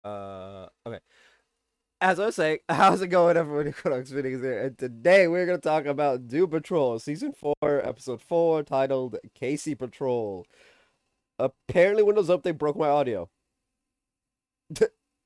Okay. As I was saying, how's it going, everyone? Equinox Phoenix here, and today we're gonna talk about Doom Patrol, Season 4, Episode 4, titled Casey Patrol. Apparently, Windows Update broke my audio.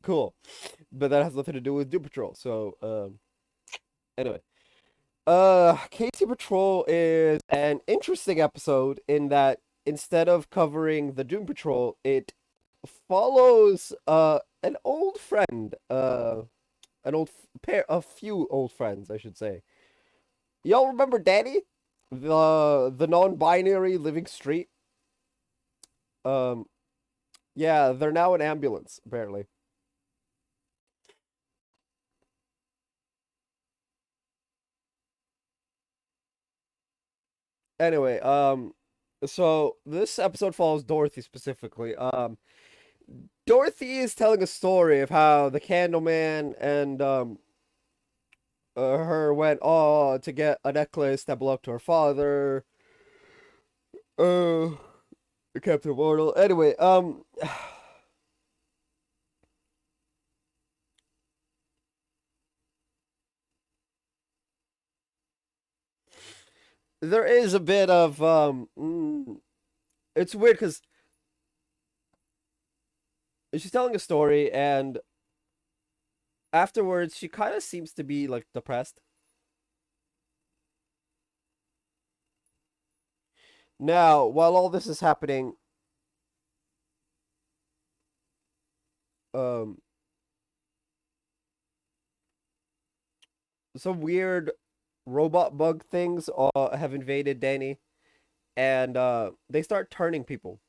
Cool. But that has nothing to do with Doom Patrol, so, anyway. Casey Patrol is an interesting episode in that instead of covering the Doom Patrol, it follows, an old friend, an old pair, a few old friends, I should say. Y'all remember Danny, the non-binary living street? Um, yeah, they're now an ambulance apparently. Anyway, so this episode follows Dorothy specifically. Dorothy is telling a story of how the Candleman and her went to get a necklace that belonged to her father. Uh, Captain Mortal. Anyway, there is a bit of it's weird because she's telling a story and afterwards she kind of seems to be like depressed. Now, while all this is happening, um some weird robot bug things have invaded Danny and they start turning people.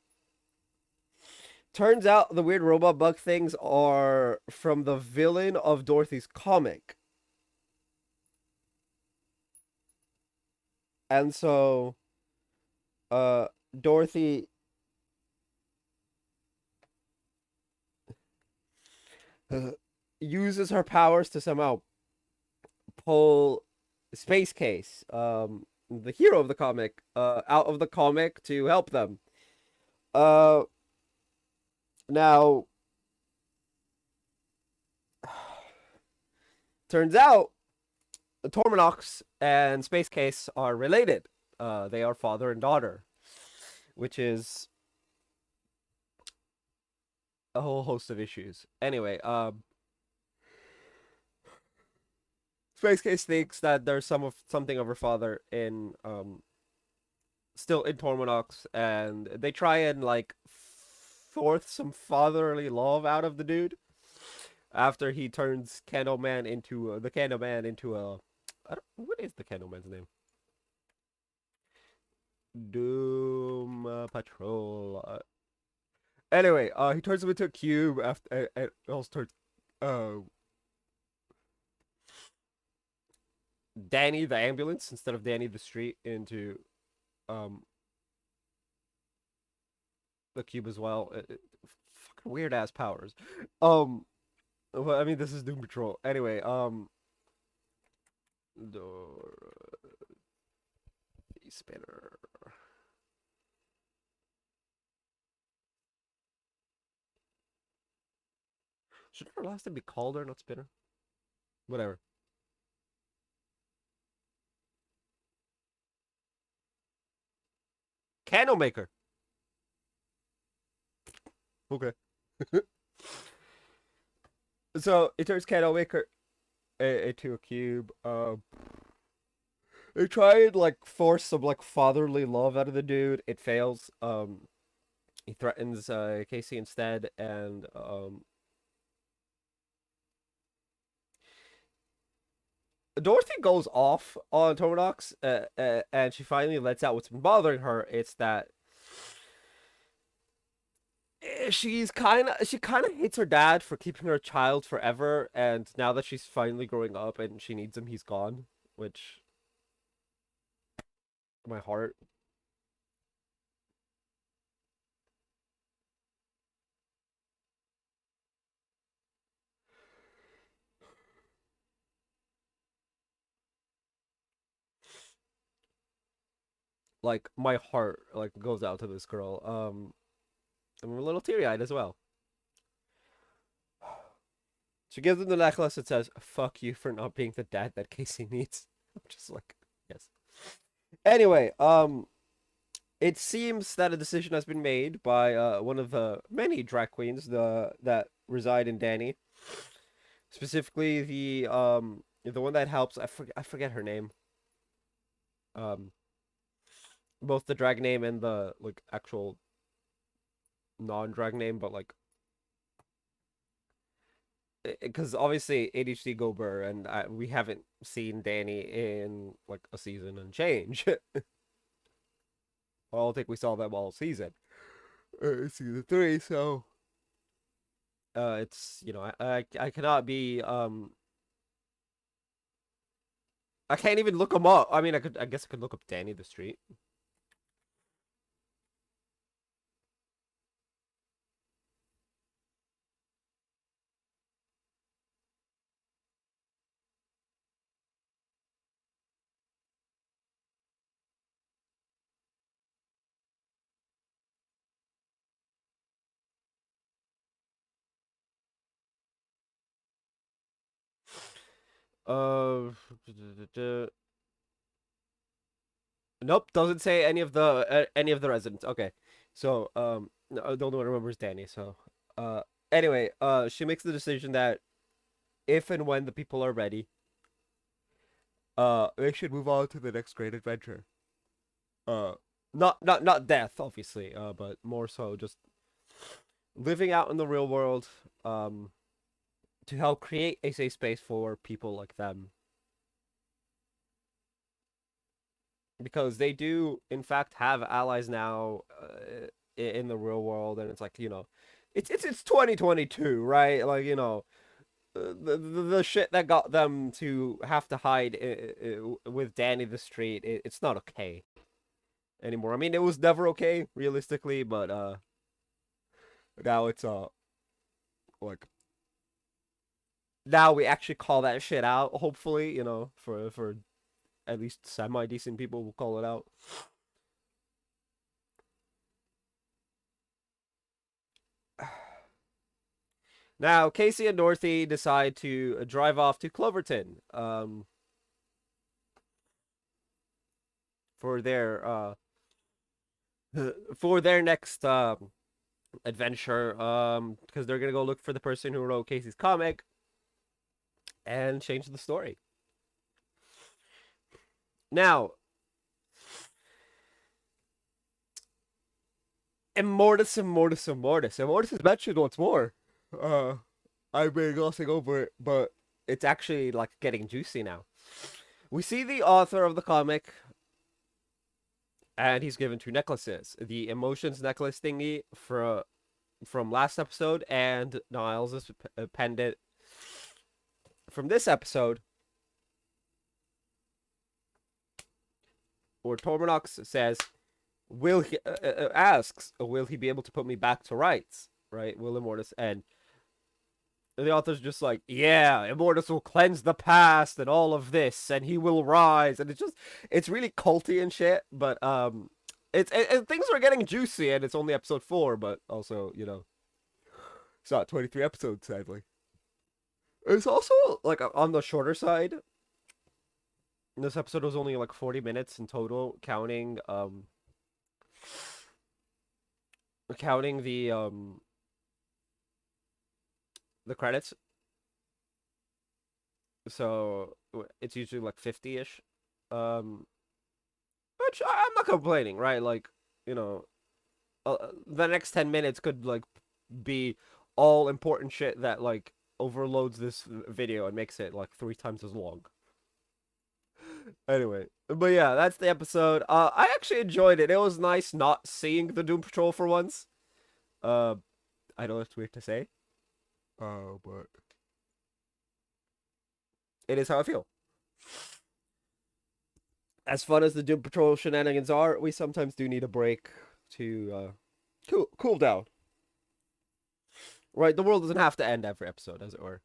Turns out the weird robot bug things are from the villain of Dorothy's comic. And so uh Dorothy uh, uses her powers to somehow pull Space Case, the hero of the comic, out of the comic to help them. Uh, Now, turns out Torminox and Space Case are related. They are father and daughter, which is a whole host of issues. Anyway, Space Case thinks that there's something of her father in still in Torminox, and they try and like force some fatherly love out of the dude after he turns Candleman into the Candleman into a I don't, what is the Candleman's name? Doom Patrol. Anyway, he turns him into a cube after and also turns uh Danny the ambulance instead of Danny the street into um the cube as well. Fucking weird ass powers. Um, well, I mean this is Doom Patrol. Anyway, Dorothy Spinner. Should her last name be Calder, not Spinner? Whatever. Candlemaker. Okay. So it turns Candlemaker into a cube. They try and like force some like fatherly love out of the dude. It fails. He threatens Casey instead, and Dorothy goes off on Tomodox, and she finally lets out what's been bothering her. It's that she kind of hates her dad for keeping her a child forever, and now that she's finally growing up and she needs him, he's gone. Which my heart, like my heart, like goes out to this girl. I'm a little teary eyed as well. She gives him the necklace and says, "Fuck you for not being the dad that Casey needs." I'm just like, yes. Anyway, it seems that a decision has been made by one of the many drag queens that reside in Danny. Specifically the one that helps. I forget her name. Um, both the drag name and the like actual non-drag name, but like because obviously ADHD Gober and we haven't seen Danny in like a season and change. I don't think we saw them all season. Season three, so it's I cannot be I can't even look them up. I mean, I guess I could look up Danny the Street. Uh, nope, doesn't say any of the residents. Okay, so no, the only one who remembers Danny. So anyway, she makes the decision that if and when the people are ready, they should move on to the next great adventure. Uh, not death, obviously. But more so just living out in the real world. To help create a safe space for people like them because they do in fact have allies now in the real world, and it's like it's 2022, right? Like the shit that got them to have to hide with Danny the Street, it's not okay anymore. I mean, it was never okay realistically, but now it's like now we actually call that shit out, hopefully, for at least semi decent people will call it out. Now, Casey and Dorothy decide to drive off to Cloverton for their next adventure because they're gonna go look for the person who wrote Casey's comic and change the story. Now, Immortus is mentioned once more. Uh, I've been glossing over it, but it's actually like getting juicy now. We see the author of the comic, and he's given two necklaces: the emotions necklace thingy from last episode, and Niles' pendant from this episode, where Torminox says, "Will he asks, will he be able to put me back to rights?" Right, Will Immortus, and the author's just like, "Yeah, Immortus will cleanse the past and all of this, and he will rise," and it's really culty and shit, but things are getting juicy, and it's only episode 4, but also it's not 23 episodes, sadly. It's also like on the shorter side. This episode was only like 40 minutes in total, counting the credits. So it's usually like 50-ish. Which I'm not complaining, right? Like, you know, the next 10 minutes could like be all important shit that like overloads this video and makes it like 3 times as long. Anyway, but yeah, that's the episode. I actually enjoyed it. It was nice not seeing the Doom Patrol for once. Uh, I know it's weird to say. But it is how I feel. As fun as the Doom Patrol shenanigans are, we sometimes do need a break to cool down. Right, the world doesn't have to end every episode, as it were.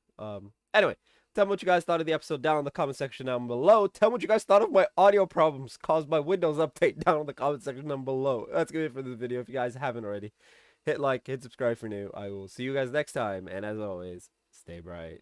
Anyway, tell me what you guys thought of the episode down in the comment section down below. Tell me what you guys thought of my audio problems caused by Windows update down in the comment section down below. That's gonna be it for this video. If you guys haven't already, hit like, hit subscribe for new. I will see you guys next time, and as always, stay bright.